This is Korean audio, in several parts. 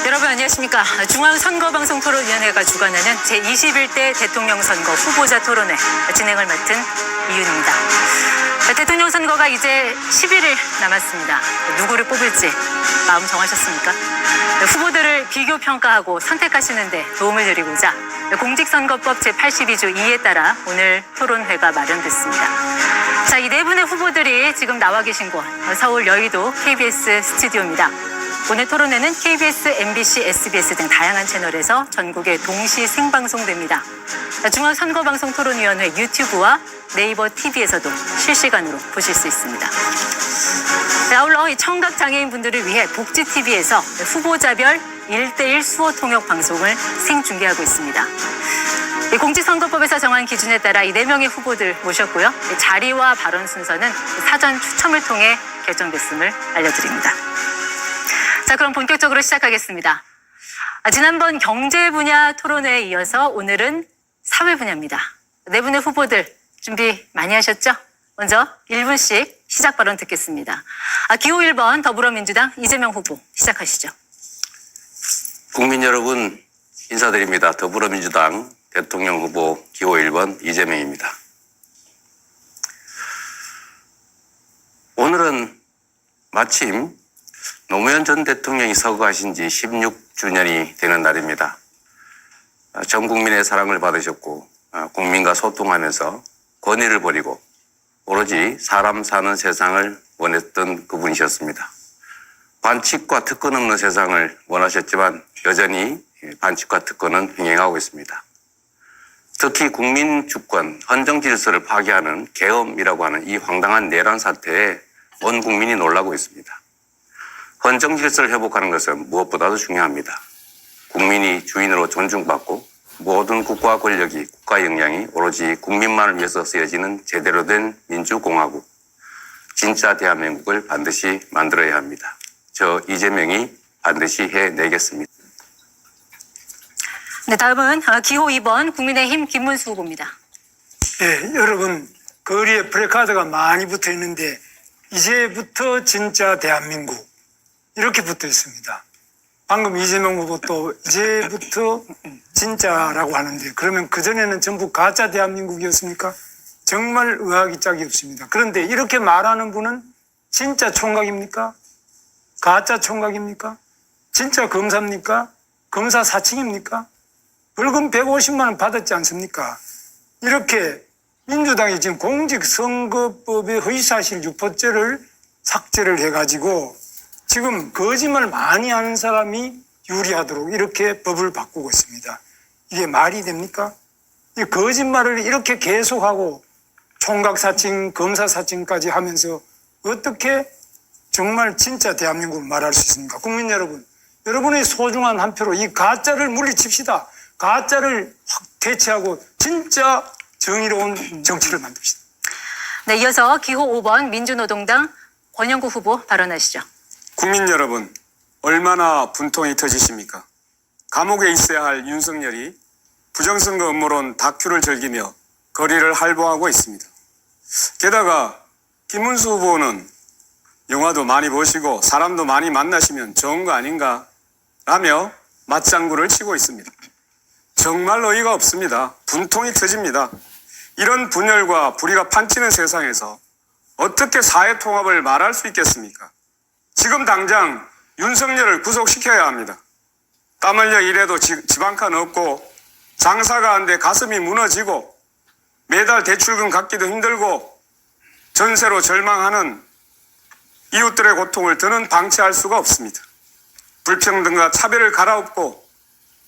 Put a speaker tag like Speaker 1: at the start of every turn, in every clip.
Speaker 1: 여러분 안녕하십니까. 중앙선거방송토론위원회가 주관하는 제21대 대통령 선거 후보자 토론회 진행을 맡은 이윤입니다. 대통령 선거가 이제 11일 남았습니다. 누구를 뽑을지 마음 정하셨습니까? 후보들을 비교 평가하고 선택하시는 데 도움을 드리고자 공직선거법 제82조 2에 따라 오늘 토론회가 마련됐습니다. 자, 이 네 분의 후보들이 지금 나와 계신 곳 서울 여의도 KBS 스튜디오입니다. 오늘 토론회는 KBS, MBC, SBS 등 다양한 채널에서 전국에 동시 생방송됩니다. 중앙선거방송토론위원회 유튜브와 네이버 TV에서도 실시간으로 보실 수 있습니다. 아울러 청각장애인분들을 위해 복지TV에서 후보자별 1대1 수어통역 방송을 생중계하고 있습니다. 공직선거법에서 정한 기준에 따라 이 4명의 후보들 모셨고요. 자리와 발언 순서는 사전 추첨을 통해 결정됐음을 알려드립니다. 자, 그럼 본격적으로 시작하겠습니다. 지난번 경제 분야 토론회에 이어서 오늘은 사회 분야입니다. 네 분의 후보들 준비 많이 하셨죠? 먼저 1분씩 시작 발언 듣겠습니다. 기호 1번 더불어민주당 이재명 후보 시작하시죠.
Speaker 2: 국민 여러분 인사드립니다. 더불어민주당 대통령 후보 기호 1번 이재명입니다. 오늘은 마침 노무현 전 대통령이 서거하신 지 16주년이 되는 날입니다. 전 국민의 사랑을 받으셨고 국민과 소통하면서 권위를 버리고 오로지 사람 사는 세상을 원했던 그분이셨습니다. 반칙과 특권 없는 세상을 원하셨지만 여전히 반칙과 특권은 횡행하고 있습니다. 특히 국민 주권, 헌정 질서를 파괴하는 계엄이라고 하는 이 황당한 내란 사태에 온 국민이 놀라고 있습니다. 헌정 질서를 회복하는 것은 무엇보다도 중요합니다. 국민이 주인으로 존중받고 모든 국가 권력이 국가 역량이 오로지 국민만을 위해서 쓰여지는 제대로 된 민주공화국, 진짜 대한민국을 반드시 만들어야 합니다. 저 이재명이 반드시 해내겠습니다.
Speaker 1: 네, 다음은 기호 2번 국민의힘 김문수 후보입니다.
Speaker 3: 네, 여러분 거리에 프래카드가 많이 붙어 있는데 이제부터 진짜 대한민국 이렇게 붙어 있습니다. 방금 이재명 후보 또 이제부터 진짜라고 하는데 그러면 그전에는 전부 가짜 대한민국이었습니까? 정말 의학이 짝이 없습니다. 그런데 이렇게 말하는 분은 진짜 총각입니까? 가짜 총각입니까? 진짜 검사입니까? 검사 사칭입니까? 벌금 150만 원 받았지 않습니까? 이렇게 민주당이 지금 공직선거법의 허위사실 유포죄를 삭제를 해가지고 지금 거짓말 많이 하는 사람이 유리하도록 이렇게 법을 바꾸고 있습니다. 이게 말이 됩니까? 이 거짓말을 이렇게 계속하고 총각 사칭, 검사 사칭까지 하면서 어떻게 정말 진짜 대한민국을 말할 수 있습니까? 국민 여러분, 여러분의 소중한 한 표로 이 가짜를 물리칩시다. 가짜를 확 대체하고 진짜 정의로운 정치를 만듭시다.
Speaker 1: 네, 이어서 기호 5번 민주노동당 권영구 후보 발언하시죠.
Speaker 4: 국민 여러분, 얼마나 분통이 터지십니까? 감옥에 있어야 할 윤석열이 부정선거 음모론 다큐를 즐기며 거리를 활보하고 있습니다. 게다가 김문수 후보는 영화도 많이 보시고 사람도 많이 만나시면 좋은 거 아닌가 라며 맞장구를 치고 있습니다. 정말 어이가 없습니다. 분통이 터집니다. 이런 분열과 불의가 판치는 세상에서 어떻게 사회통합을 말할 수 있겠습니까? 지금 당장 윤석열을 구속시켜야 합니다. 땀 흘려 일해도 집 한 칸 없고 장사가 안 돼 가슴이 무너지고 매달 대출금 갚기도 힘들고 전세로 절망하는 이웃들의 고통을 더는 방치할 수가 없습니다. 불평등과 차별을 갈아엎고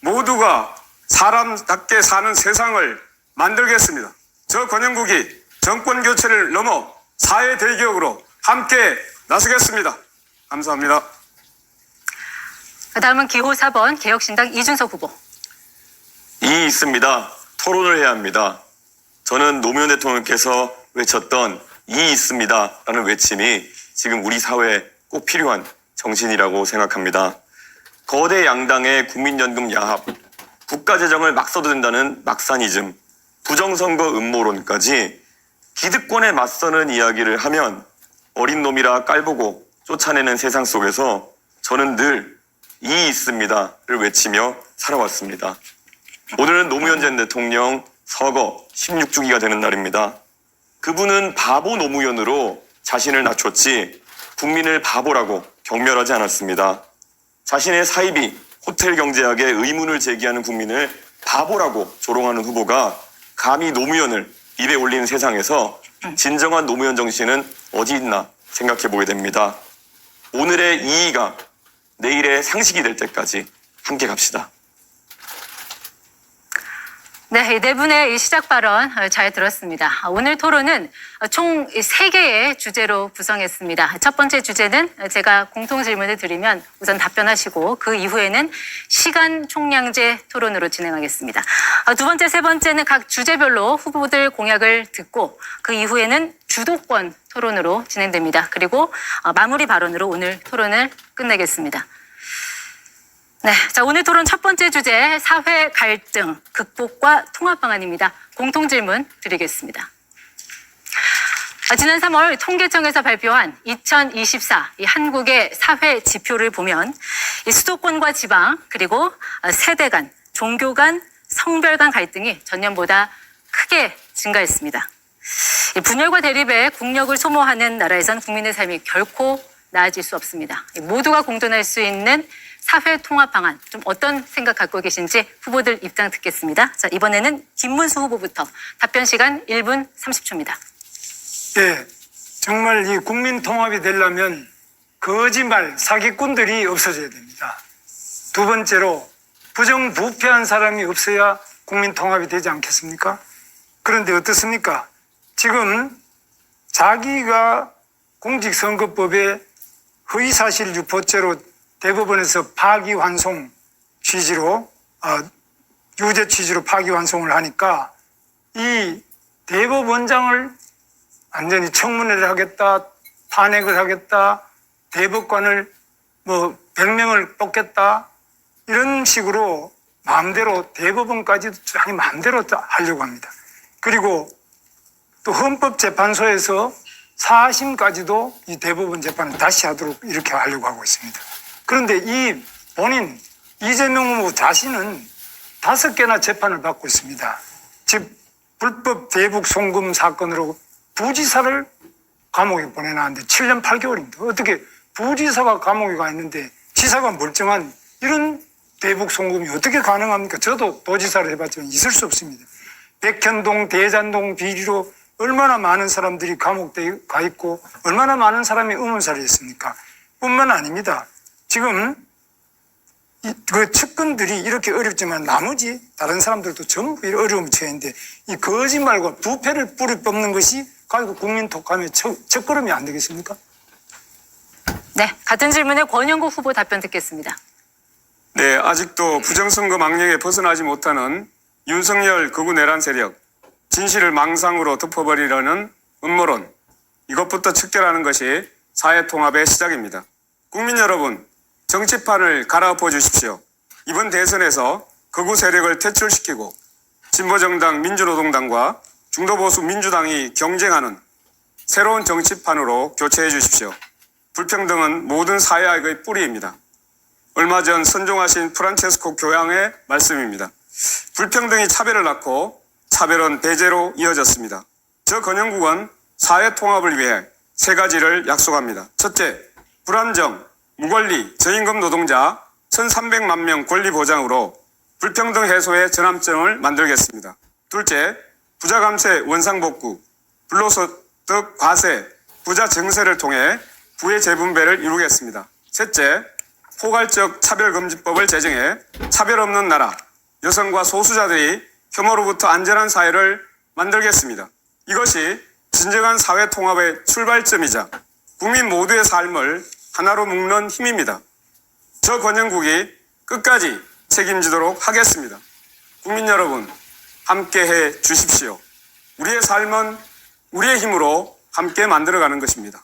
Speaker 4: 모두가 사람답게 사는 세상을 만들겠습니다. 저 권영국이 정권 교체를 넘어 사회 대기업으로 함께 나서겠습니다. 감사합니다.
Speaker 1: 다음은 기호 4번 개혁신당 이준석 후보.
Speaker 5: 이 있습니다. 토론을 해야 합니다. 저는 노무현 대통령께서 외쳤던 이 있습니다 라는 외침이 지금 우리 사회에 꼭 필요한 정신이라고 생각합니다. 거대 양당의 국민연금 야합, 국가재정을 막 써도 된다는 막사니즘, 부정선거 음모론까지 기득권에 맞서는 이야기를 하면 어린 놈이라 깔보고 쫓아내는 세상 속에서 저는 늘 이 있습니다를 외치며 살아왔습니다. 오늘은 노무현 전 대통령 서거 16주기가 되는 날입니다. 그분은 바보 노무현으로 자신을 낮췄지 국민을 바보라고 경멸하지 않았습니다. 자신의 사이비 호텔 경제학에 의문을 제기하는 국민을 바보라고 조롱하는 후보가 감히 노무현을 입에 올리는 세상에서 진정한 노무현 정신은 어디 있나 생각해 보게 됩니다. 오늘의 이의가 내일의 상식이 될 때까지 함께 갑시다.
Speaker 1: 네, 이 네 분의 이 시작 발언 잘 들었습니다. 오늘 토론은 총 3개의 주제로 구성했습니다. 첫 번째 주제는 제가 공통 질문을 드리면 우선 답변하시고 그 이후에는 시간 총량제 토론으로 진행하겠습니다. 두 번째, 세 번째는 각 주제별로 후보들 공약을 듣고 그 이후에는 주도권 토론으로 진행됩니다. 그리고 마무리 발언으로 오늘 토론을 끝내겠습니다. 네, 자, 오늘 토론 첫 번째 주제 사회 갈등 극복과 통합 방안입니다. 공통 질문 드리겠습니다. 지난 3월 통계청에서 발표한 2024 이 한국의 사회 지표를 보면 이 수도권과 지방 그리고 세대 간, 종교 간, 성별 간 갈등이 전년보다 크게 증가했습니다. 이 분열과 대립에 국력을 소모하는 나라에선 국민의 삶이 결코 나아질 수 없습니다. 모두가 공존할 수 있는 사회 통합 방안 좀 어떤 생각 갖고 계신지 후보들 입장 듣겠습니다. 자, 이번에는 김문수 후보부터 답변 시간 1분 30초입니다.
Speaker 3: 예, 정말 이 국민 통합이 되려면 거짓말, 사기꾼들이 없어져야 됩니다. 두 번째로 부정부패한 사람이 없어야 국민 통합이 되지 않겠습니까? 그런데 어떻습니까? 지금 자기가 공직선거법에 허위사실 유포죄로 대법원에서 파기환송 취지로 유죄 취지로 파기환송을 하니까 이 대법원장을 완전히 청문회를 하겠다, 탄핵을 하겠다, 대법관을 100명을 뽑겠다 이런 식으로 마음대로 대법원까지도 자기 마음대로 하려고 합니다. 그리고 또 헌법재판소에서 4심까지도 이 대법원 재판을 다시 하도록 이렇게 하려고 하고 있습니다. 그런데 이 본인 이재명 후보 자신은 5개나 재판을 받고 있습니다. 즉 불법 대북 송금 사건으로 부지사를 감옥에 보내놨는데 7년 8개월입니다. 어떻게 부지사가 감옥에 가 있는데 지사가 멀쩡한 이런 대북 송금이 어떻게 가능합니까? 저도 도지사를 해봤지만 있을 수 없습니다. 백현동, 대잔동 비리로 얼마나 많은 사람들이 감옥에 가 있고 얼마나 많은 사람이 의문사를 했습니까? 뿐만 아닙니다. 지금 그 측근들이 이렇게 어렵지만 나머지 다른 사람들도 전부 어려움에 처했는데 이 거짓말과 부패를 뿌리 뽑는 것이 가지고 국민 독감의 첫걸음이 안 되겠습니까?
Speaker 1: 네, 같은 질문에 권영국 후보 답변 듣겠습니다.
Speaker 4: 네, 아직도 부정선거 망령에 벗어나지 못하는 윤석열 극우 내란 세력, 진실을 망상으로 덮어버리려는 음모론, 이것부터 척결하는 것이 사회통합의 시작입니다. 국민 여러분, 정치판을 갈아엎어 주십시오. 이번 대선에서 극우 세력을 퇴출시키고 진보정당 민주노동당과 중도보수 민주당이 경쟁하는 새로운 정치판으로 교체해 주십시오. 불평등은 모든 사회악의 뿌리입니다. 얼마 전 선종하신 프란체스코 교황의 말씀입니다. 불평등이 차별을 낳고 차별은 배제로 이어졌습니다. 저 권영국은 사회통합을 위해 3가지를 약속합니다. 첫째, 불안정, 무권리, 저임금 노동자 1,300만 명 권리 보장으로 불평등 해소의 전환점을 만들겠습니다. 둘째, 부자 감세 원상복구, 불로소득 과세, 부자 증세를 통해 부의 재분배를 이루겠습니다. 셋째, 포괄적 차별금지법을 제정해 차별 없는 나라, 여성과 소수자들이 혐오로부터 안전한 사회를 만들겠습니다. 이것이 진정한 사회통합의 출발점이자 국민 모두의 삶을 하나로 묶는 힘입니다. 저 권영국이 끝까지 책임지도록 하겠습니다. 국민 여러분, 함께해 주십시오. 우리의 삶은 우리의 힘으로 함께 만들어가는 것입니다.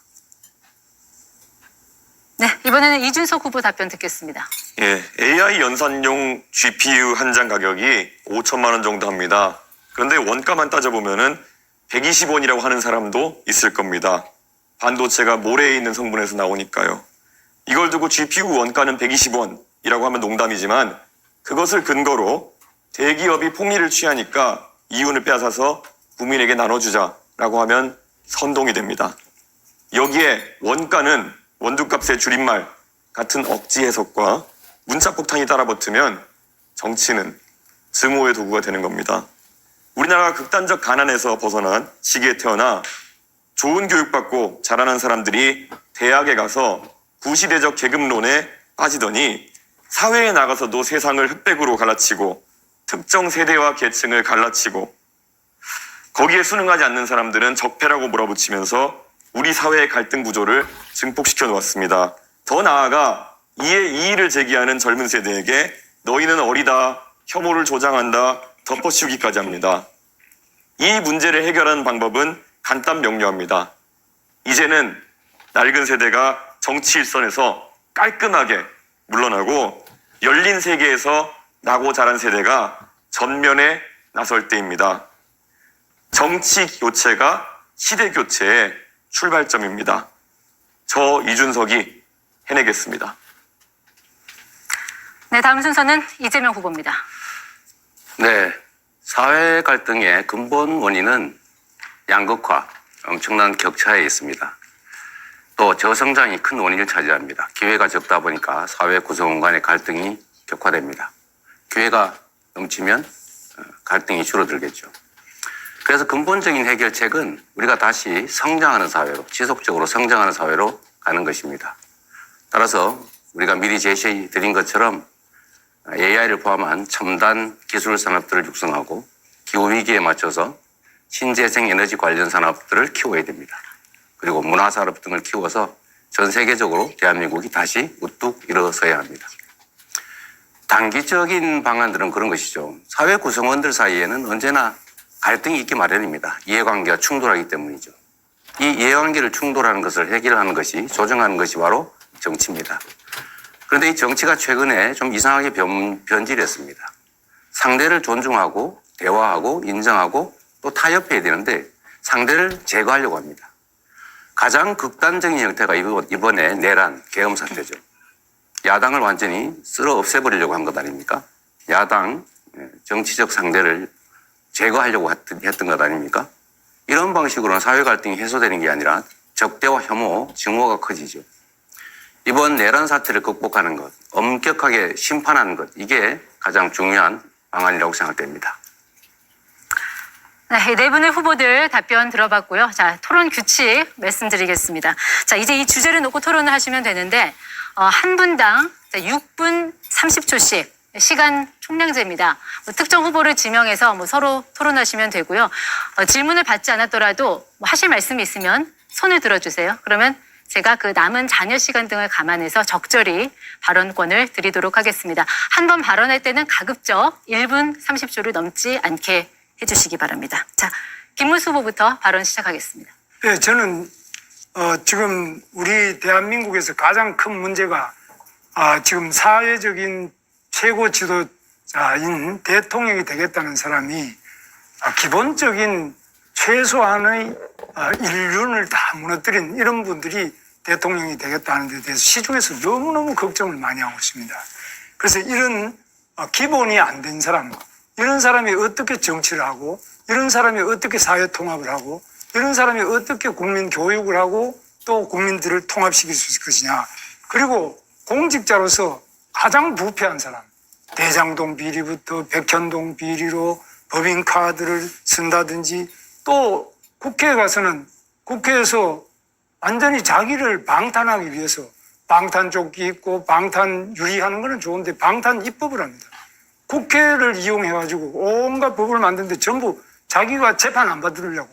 Speaker 1: 네, 이번에는 이준석 후보 답변 듣겠습니다.
Speaker 5: 예, AI 연산용 GPU 한 장 가격이 5천만 원 정도 합니다. 그런데 원가만 따져보면은 120원이라고 하는 사람도 있을 겁니다. 반도체가 모래에 있는 성분에서 나오니까요. 이걸 두고 GPU 원가는 120원, 이라고 하면 농담이지만 그것을 근거로 대기업이 폭리를 취하니까 이윤을 빼앗아서 국민에게 나눠주자라고 하면 선동이 됩니다. 여기에 원가는 원두값의 줄임말 같은 억지 해석과 문자폭탄이 따라붙으면 정치는 증오의 도구가 되는 겁니다. 우리나라가 극단적 가난에서 벗어난 시기에 태어나 좋은 교육받고 자라난 사람들이 대학에 가서 구시대적 계급론에 빠지더니 사회에 나가서도 세상을 흑백으로 갈라치고 특정 세대와 계층을 갈라치고 거기에 순응하지 않는 사람들은 적폐라고 몰아붙이면서 우리 사회의 갈등 구조를 증폭시켜 놓았습니다. 더 나아가 이에 이의를 제기하는 젊은 세대에게 너희는 어리다, 혐오를 조장한다, 덮어씌우기까지 합니다. 이 문제를 해결하는 방법은 간단 명료합니다. 이제는 낡은 세대가 정치 일선에서 깔끔하게 물러나고 열린 세계에서 나고 자란 세대가 전면에 나설 때입니다. 정치 교체가 시대 교체의 출발점입니다. 저 이준석이 해내겠습니다.
Speaker 1: 네, 다음 순서는 이재명 후보입니다.
Speaker 2: 네, 사회 갈등의 근본 원인은 양극화, 엄청난 격차에 있습니다. 또 저성장이 큰 원인을 차지합니다. 기회가 적다 보니까 사회 구성원 간의 갈등이 격화됩니다. 기회가 넘치면 갈등이 줄어들겠죠. 그래서 근본적인 해결책은 우리가 다시 성장하는 사회로, 지속적으로 성장하는 사회로 가는 것입니다. 따라서 우리가 미리 제시해드린 것처럼 AI를 포함한 첨단 기술 산업들을 육성하고 기후위기에 맞춰서 신재생 에너지 관련 산업들을 키워야 됩니다. 그리고 문화산업 등을 키워서 전 세계적으로 대한민국이 다시 우뚝 일어서야 합니다. 단기적인 방안들은 그런 것이죠. 사회 구성원들 사이에는 언제나 갈등이 있기 마련입니다. 이해관계가 충돌하기 때문이죠. 이 이해관계를 충돌하는 것을 해결하는 것이, 조정하는 것이 바로 정치입니다. 그런데 이 정치가 최근에 좀 이상하게 변질했습니다. 상대를 존중하고 대화하고 인정하고 또 타협해야 되는데 상대를 제거하려고 합니다. 가장 극단적인 형태가 이번에 내란, 계엄 사태죠. 야당을 완전히 쓸어 없애버리려고 한 것 아닙니까? 야당, 정치적 상대를 제거하려고 했던 것 아닙니까? 이런 방식으로는 사회 갈등이 해소되는 게 아니라 적대와 혐오, 증오가 커지죠. 이번 내란 사태를 극복하는 것, 엄격하게 심판하는 것, 이게 가장 중요한 방안이라고 생각됩니다.
Speaker 1: 네, 네 분의 후보들 답변 들어봤고요. 자, 토론 규칙 말씀드리겠습니다. 자, 이제 이 주제를 놓고 토론을 하시면 되는데, 한 분당 6분 30초씩 시간 총량제입니다. 특정 후보를 지명해서 서로 토론하시면 되고요. 질문을 받지 않았더라도 하실 말씀이 있으면 손을 들어주세요. 그러면 제가 그 남은 잔여 시간 등을 감안해서 적절히 발언권을 드리도록 하겠습니다. 한 번 발언할 때는 가급적 1분 30초를 넘지 않게 해주시기 바랍니다. 자, 김문수 후보부터 발언 시작하겠습니다.
Speaker 3: 네, 저는 지금 우리 대한민국에서 가장 큰 문제가 지금 사회적인 최고 지도자인 대통령이 되겠다는 사람이 기본적인 최소한의 인륜을 다 무너뜨린 이런 분들이 대통령이 되겠다는 데 대해서 시중에서 너무너무 걱정을 많이 하고 있습니다. 그래서 이런 기본이 안 된 사람, 이런 사람이 어떻게 정치를 하고, 이런 사람이 어떻게 사회 통합을 하고, 이런 사람이 어떻게 국민 교육을 하고 또 국민들을 통합시킬 수 있을 것이냐. 그리고 공직자로서 가장 부패한 사람, 대장동 비리부터 백현동 비리로 법인카드를 쓴다든지, 또 국회에 가서는 국회에서 완전히 자기를 방탄하기 위해서 방탄조끼 입고 방탄 유리하는 거는 좋은데 방탄 입법을 합니다. 국회를 이용해가지고 온갖 법을 만드는데 전부 자기가 재판 안 받으려고,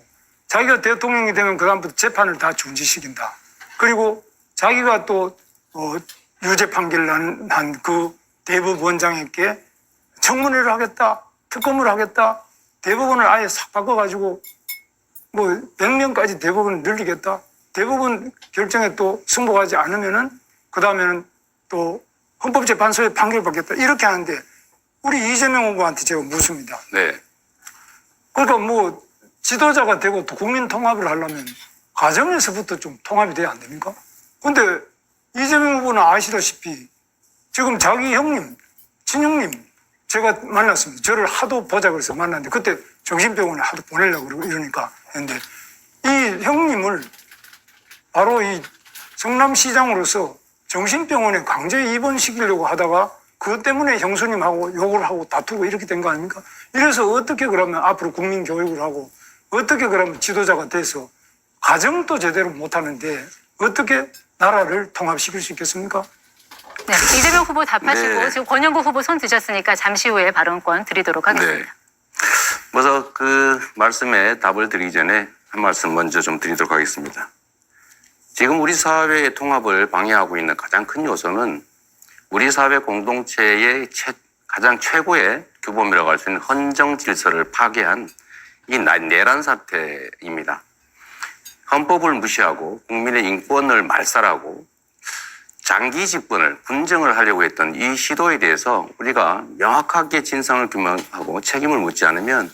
Speaker 3: 자기가 대통령이 되면 그다음부터 재판을 다 중지시킨다. 그리고 자기가 또 유죄 판결 난 그 대법원장에게 청문회를 하겠다, 특검을 하겠다, 대법원을 아예 싹 바꿔가지고 100명까지 대법원을 늘리겠다, 대법원 결정에 또 승복하지 않으면은 그 다음에는 또 헌법재판소에 판결을 받겠다, 이렇게 하는데 우리 이재명 후보한테 제가 묻습니다.
Speaker 2: 네.
Speaker 3: 그러니까 지도자가 되고 또 국민 통합을 하려면 가정에서부터 좀 통합이 돼야 안 됩니까? 근데 이재명 후보는 아시다시피 지금 자기 형님, 친형님 제가 만났습니다. 저를 하도 보자 그래서 만났는데 그때 정신병원에 하도 보내려고 그러고 이러니까 했는데 이 형님을 바로 이 성남시장으로서 정신병원에 강제 입원시키려고 하다가 그것 때문에 형수님하고 욕을 하고 다투고 이렇게 된 거 아닙니까? 이래서 어떻게 그러면 앞으로 국민 교육을 하고 어떻게 그러면 지도자가 돼서 가정도 제대로 못하는데 어떻게 나라를 통합시킬 수 있겠습니까?
Speaker 1: 네, 이재명 후보 답하시고
Speaker 2: 네.
Speaker 1: 지금 권영구 후보 손 드셨으니까 잠시 후에 발언권 드리도록 하겠습니다.
Speaker 2: 네. 먼저 그 말씀에 답을 드리기 전에 한 말씀 먼저 좀 드리도록 하겠습니다. 지금 우리 사회의 통합을 방해하고 있는 가장 큰 요소는 우리 사회 공동체의 가장 최고의 규범이라고 할 수 있는 헌정 질서를 파괴한 이 내란 사태입니다. 헌법을 무시하고 국민의 인권을 말살하고 장기 집권을 군정을 하려고 했던 이 시도에 대해서 우리가 명확하게 진상을 규명하고 책임을 묻지 않으면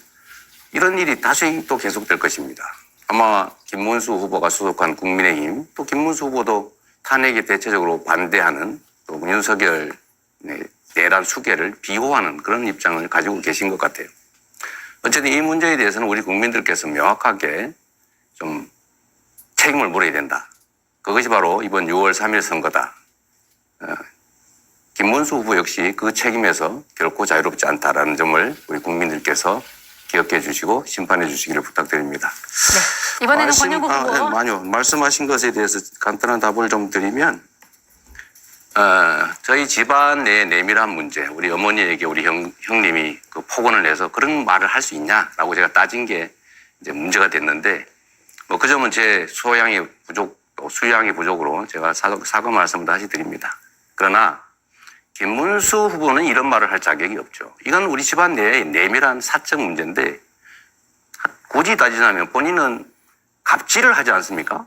Speaker 2: 이런 일이 다시 또 계속될 것입니다. 아마 김문수 후보가 소속한 국민의힘 또 김문수 후보도 탄핵에 대체적으로 반대하는 또 윤석열 내란 수계를 비호하는 그런 입장을 가지고 계신 것 같아요. 어쨌든 이 문제에 대해서는 우리 국민들께서 명확하게 좀 책임을 물어야 된다. 그것이 바로 이번 6월 3일 선거다. 김문수 후보 역시 그 책임에서 결코 자유롭지 않다라는 점을 우리 국민들께서 기억해 주시고 심판해 주시기를 부탁드립니다.
Speaker 1: 네, 이번에는 권영구 후보.
Speaker 2: 아니요. 말씀하신 것에 대해서 간단한 답을 좀 드리면 저희 집안 내에 내밀한 문제, 우리 어머니에게 우리 형님이 그 폭언을 해서 그런 말을 할 수 있냐라고 제가 따진 게 이제 문제가 됐는데 뭐 그 점은 제 수양이 부족으로 제가 사과 말씀을 다시 드립니다. 그러나 김문수 후보는 이런 말을 할 자격이 없죠. 이건 우리 집안 내에 내밀한 사적 문제인데 굳이 따지자면 본인은 갑질을 하지 않습니까?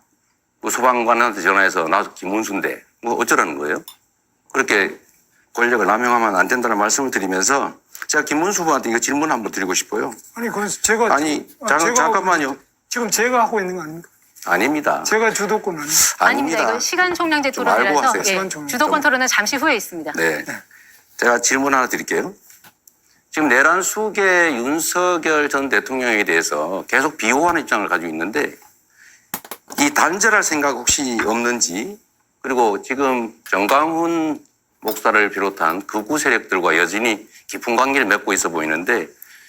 Speaker 2: 뭐 소방관한테 전화해서 나 김문수인데 뭐 어쩌라는 거예요? 그렇게 권력을 남용하면 안 된다는 말씀을 드리면서 제가 김문수 후보한테 이거 질문 한번 드리고 싶어요.
Speaker 3: 아니 그건 제가
Speaker 2: 잠깐만요.
Speaker 3: 지금 제가 하고 있는 거 아닙니까?
Speaker 2: 아닙니다.
Speaker 3: 제가 주도권
Speaker 1: 아닙니다. 이거 시간 총량제
Speaker 2: 좀 알고
Speaker 1: 토론이라서
Speaker 2: 하세요.
Speaker 3: 시간 총량.
Speaker 1: 주도권 토론은 잠시 후에 있습니다.
Speaker 2: 네. 제가 질문 하나 드릴게요. 지금 내란 수계 윤석열 전 대통령에 대해서 계속 비호하는 입장을 가지고 있는데 이 단절할 생각 혹시 없는지 그리고 지금 정광훈 목사를 비롯한 극우 세력들과 여전히 깊은 관계를 맺고 있어 보이는데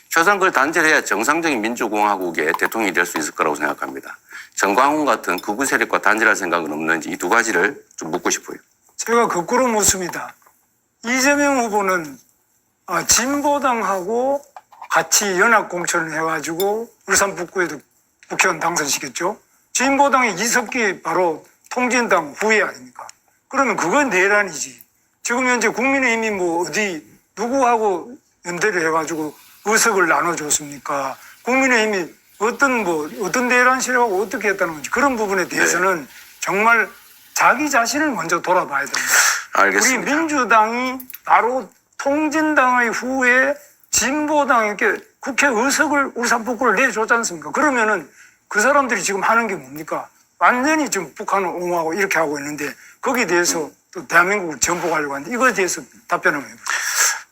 Speaker 2: 최소한 그걸 단절해야 정상적인 민주공화국의 대통령이 될 수 있을 거라고 생각합니다. 정광훈 같은 극우 세력과 단절할 생각은 없는지 이 두 가지를 좀 묻고 싶어요.
Speaker 3: 제가 거꾸로 묻습니다. 이재명 후보는 진보당하고 같이 연합공천을 해가지고 울산 북구에도 국회의원 당선시켰죠. 진보당의 이석기 바로 통진당 후예 아닙니까? 그러면 그건 내란이지. 지금 현재 국민의힘이 뭐 어디 누구하고 연대를 해가지고 의석을 나눠줬습니까? 국민의힘이 어떤 내란 세력하고 어떻게 했다는 건지 그런 부분에 대해서는 정말 자기 자신을 먼저 돌아봐야 됩니다.
Speaker 2: 알겠습니다.
Speaker 3: 우리 민주당이 바로 통진당의 후에 진보당에게 국회 의석을 울산 북구를 내줬지 않습니까? 그러면은 그 사람들이 지금 하는 게 뭡니까? 완전히 지금 북한을 옹호하고 이렇게 하고 있는데 거기에 대해서 또 대한민국을 전복하려고 하는데 이거에 대해서 답변을 해요.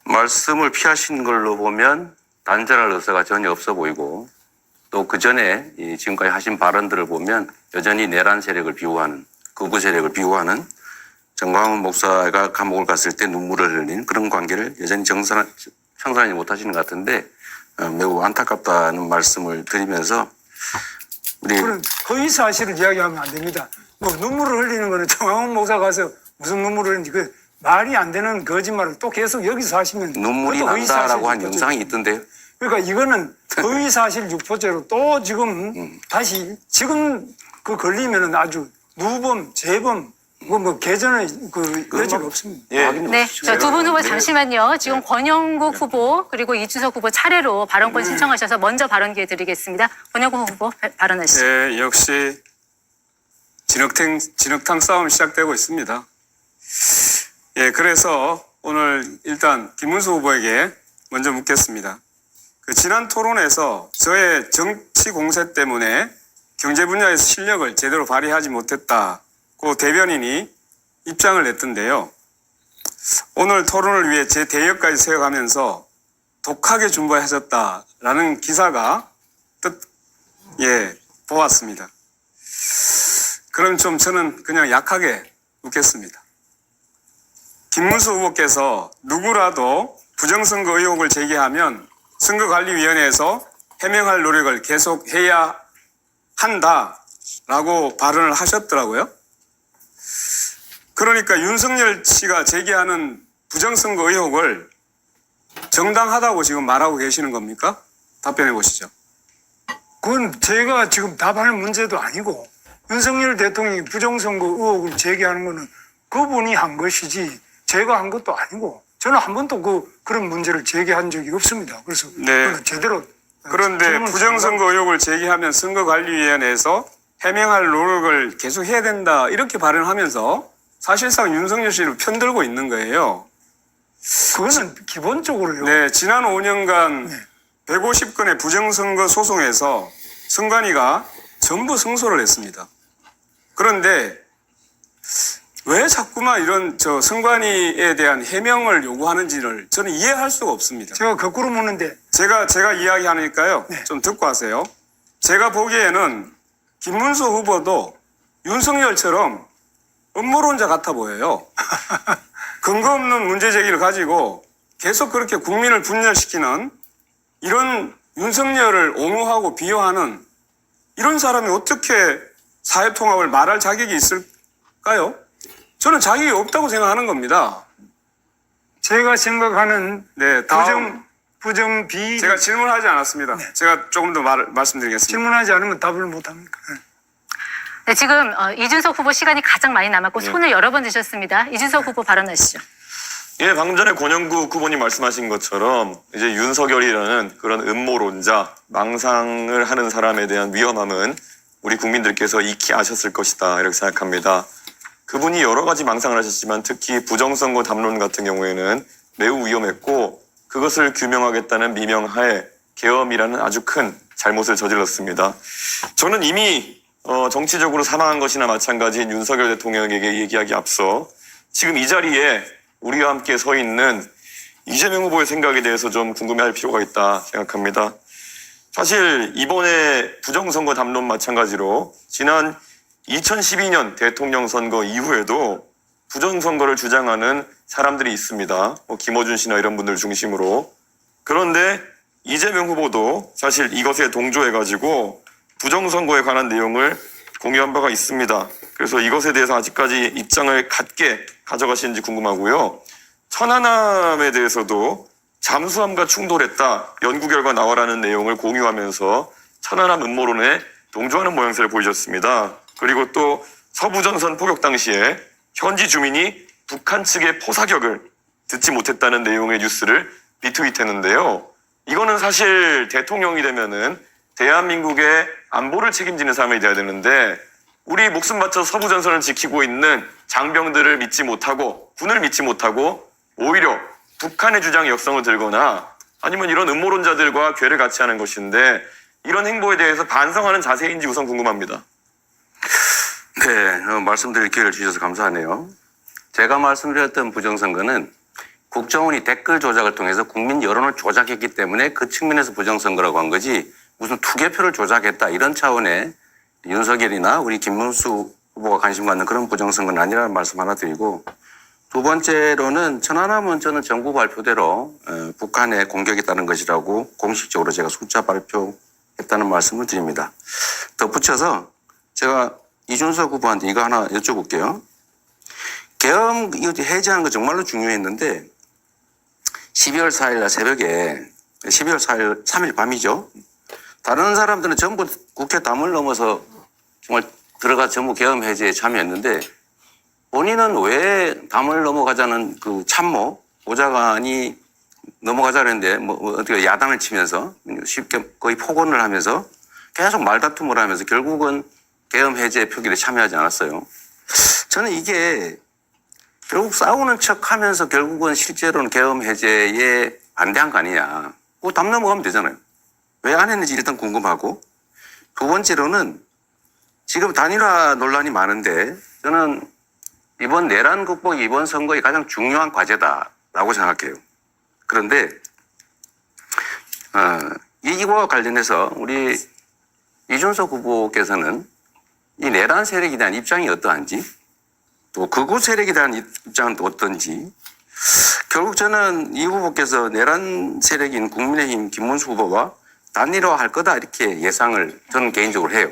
Speaker 2: 말씀을 피하신 걸로 보면 단절할 의사가 전혀 없어 보이고 또 그 전에 지금까지 하신 발언들을 보면 여전히 내란 세력을 비호하는 극우 세력을 비호하는 정광훈 목사가 감옥을 갔을 때 눈물을 흘린 그런 관계를 여전히 청산하지 못하시는 것 같은데 매우 안타깝다는 말씀을 드리면서 우리
Speaker 3: 그런 거의 사실을 이야기하면 안 됩니다. 뭐 눈물을 흘리는 거는 정광훈 목사 가서 무슨 눈물을 흘리는지 그 말이 안 되는 거짓말을 또 계속 여기서 하시면
Speaker 2: 눈물이
Speaker 3: 그것도
Speaker 2: 난다라고 한
Speaker 3: 의사실
Speaker 2: 영상이 있던데요.
Speaker 3: 그러니까 이거는 허위사실 유포죄로 또 지금 다시 지금 그 걸리면은 아주 누범, 재범 뭐 개전의 그 여지가 없습니다.
Speaker 1: 네, 저 두 분 후보 잠시만요. 지금 권영국 후보 그리고 이준석 후보 차례로 발언권 신청하셔서 먼저 발언 기회 드리겠습니다. 권영국 후보 발언하시죠.
Speaker 4: 예, 역시 진흙탕 싸움 시작되고 있습니다. 예, 그래서 오늘 일단 김문수 후보에게 먼저 묻겠습니다. 그 지난 토론에서 저의 정치 공세 때문에 경제 분야에서 실력을 제대로 발휘하지 못했다고 대변인이 입장을 냈던데요. 오늘 토론을 위해 제 대역까지 세워가면서 독하게 준비하셨다라는 기사가 보았습니다. 그럼 좀 저는 그냥 약하게 묻겠습니다. 김문수 후보께서 누구라도 부정선거 의혹을 제기하면 선거관리위원회에서 해명할 노력을 계속해야 한다라고 발언을 하셨더라고요. 그러니까 윤석열 씨가 제기하는 부정선거 의혹을 정당하다고 지금 말하고 계시는 겁니까? 답변해 보시죠.
Speaker 3: 그건 제가 지금 답하는 문제도 아니고 윤석열 대통령이 부정선거 의혹을 제기하는 거는 그분이 한 것이지 제가 한 것도 아니고 저는 한 번도 그런 문제를 제기한 적이 없습니다. 그래서
Speaker 4: 네.
Speaker 3: 그건 제대로
Speaker 4: 그런데
Speaker 3: 질문을
Speaker 4: 부정선거 의혹을 제기하면 선거관리위원회에서 해명할 노력을 계속 해야 된다 이렇게 발언하면서 사실상 윤석열 씨를 편들고 있는 거예요.
Speaker 3: 그거는 기본적으로요.
Speaker 4: 네, 지난 5년간
Speaker 3: 네.
Speaker 4: 150건의 부정선거 소송에서 선관위가 전부 승소를 했습니다. 그런데 왜 자꾸만 이런 선관위에 대한 해명을 요구하는지를 저는 이해할 수가 없습니다.
Speaker 3: 제가 거꾸로 묻는데
Speaker 4: 제가 이야기하니까요.
Speaker 3: 네.
Speaker 4: 좀 듣고 하세요. 제가 보기에는 김문수 후보도 윤석열처럼 음모론자 같아 보여요. 근거 없는 문제 제기를 가지고 계속 그렇게 국민을 분열시키는 이런 윤석열을 옹호하고 비호하는 이런 사람이 어떻게 사회통합을 말할 자격이 있을까요? 저는 자격이 없다고 생각하는 겁니다.
Speaker 3: 제가 생각하는
Speaker 4: 네, 다음
Speaker 3: 부정 비리
Speaker 4: 제가 질문하지 않았습니다. 제가 조금 더 말씀드리겠습니다.
Speaker 3: 질문하지 않으면 답을 못 합니까?
Speaker 1: 네, 지금 이준석 후보 시간이 가장 많이 남았고 손을 여러 번 드셨습니다. 이준석 후보 발언하시죠.
Speaker 5: 예, 방금 전에 권영국 후보님 말씀하신 것처럼 이제 윤석열이라는 그런 음모론자, 망상을 하는 사람에 대한 위험함은 우리 국민들께서 익히 아셨을 것이다 이렇게 생각합니다. 그분이 여러 가지 망상을 하셨지만 특히 부정선거 담론 같은 경우에는 매우 위험했고 그것을 규명하겠다는 미명하에 계엄이라는 아주 큰 잘못을 저질렀습니다. 저는 이미 정치적으로 사망한 것이나 마찬가지인 윤석열 대통령에게 얘기하기 앞서 지금 이 자리에 우리와 함께 서 있는 이재명 후보의 생각에 대해서 좀 궁금해할 필요가 있다 생각합니다. 사실 이번에 부정선거 담론 마찬가지로 지난 2012년 대통령 선거 이후에도 부정선거를 주장하는 사람들이 있습니다. 김어준 씨나 이런 분들 중심으로. 그런데 이재명 후보도 사실 이것에 동조해가지고 부정선거에 관한 내용을 공유한 바가 있습니다. 그래서 이것에 대해서 아직까지 입장을 같게 가져가시는지 궁금하고요. 천안함에 대해서도 잠수함과 충돌했다. 연구 결과 나와라는 내용을 공유하면서 천안함 음모론에 동조하는 모양새를 보이셨습니다. 그리고 또 서부전선 포격 당시에 현지 주민이 북한 측의 포사격을 듣지 못했다는 내용의 뉴스를 리트윗했는데요. 이거는 사실 대통령이 되면은 대한민국의 안보를 책임지는 사람이 돼야 되는데 우리 목숨 바쳐 서부전선을 지키고 있는 장병들을 믿지 못하고 군을 믿지 못하고 오히려 북한의 주장에 역성을 들거나 아니면 이런 음모론자들과 괴를 같이 하는 것인데 이런 행보에 대해서 반성하는 자세인지 우선 궁금합니다.
Speaker 2: 네, 말씀드릴 기회를 주셔서 감사하네요. 제가 말씀드렸던 부정선거는 국정원이 댓글 조작을 통해서 국민 여론을 조작했기 때문에 그 측면에서 부정선거라고 한 거지 무슨 투개표를 조작했다 이런 차원의 윤석열이나 우리 김문수 후보가 관심 갖는 그런 부정선거는 아니라는 말씀 하나 드리고 두 번째로는 천안함은 저는 정부 발표대로 북한의 공격에 따른 것이라고 공식적으로 제가 숫자 발표했다는 말씀을 드립니다. 덧붙여서 제가 이준석 후보한테 이거 하나 여쭤볼게요. 계엄 해제하는 거 정말로 중요했는데 12월 4일 날 새벽에 12월 4일 3일 밤이죠. 다른 사람들은 전부 국회 담을 넘어서 정말 들어가 전부 계엄 해제에 참여했는데 본인은 왜 담을 넘어가자는 그 참모 보좌관이 넘어가자는데 어떻게 야단을 치면서 쉽게 거의 폭언을 하면서 계속 말다툼을 하면서 결국은 계엄 해제 표결에 참여하지 않았어요. 저는 이게 결국 싸우는 척하면서 결국은 실제로는 계엄 해제에 반대한 거 아니냐. 그거 담 넘어가면 되잖아요. 왜 안 했는지 일단 궁금하고 두 번째로는 지금 단일화 논란이 많은데 저는 이번 내란 극복이 이번 선거의 가장 중요한 과제다라고 생각해요. 그런데 이거와 관련해서 우리 이준석 후보께서는 이 내란 세력에 대한 입장이 어떠한지 또 극우 세력에 대한 입장은 또 어떤지 결국 저는 이 후보께서 내란 세력인 국민의힘 김문수 후보와 단일화할 거다 이렇게 예상을 저는 개인적으로 해요.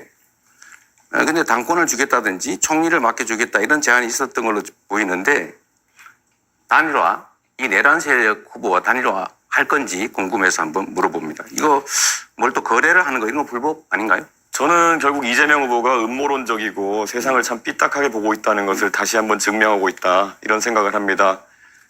Speaker 2: 근데 당권을 주겠다든지 총리를 맡겨주겠다 이런 제안이 있었던 걸로 보이는데 단일화, 이 내란 세력 후보와 단일화 할 건지 궁금해서 한번 물어봅니다. 이거 뭘 또 거래를 하는 거 이런 거 불법 아닌가요?
Speaker 5: 저는 결국 이재명 후보가 음모론적이고 세상을 참 삐딱하게 보고 있다는 것을 다시 한번 증명하고 있다 이런 생각을 합니다.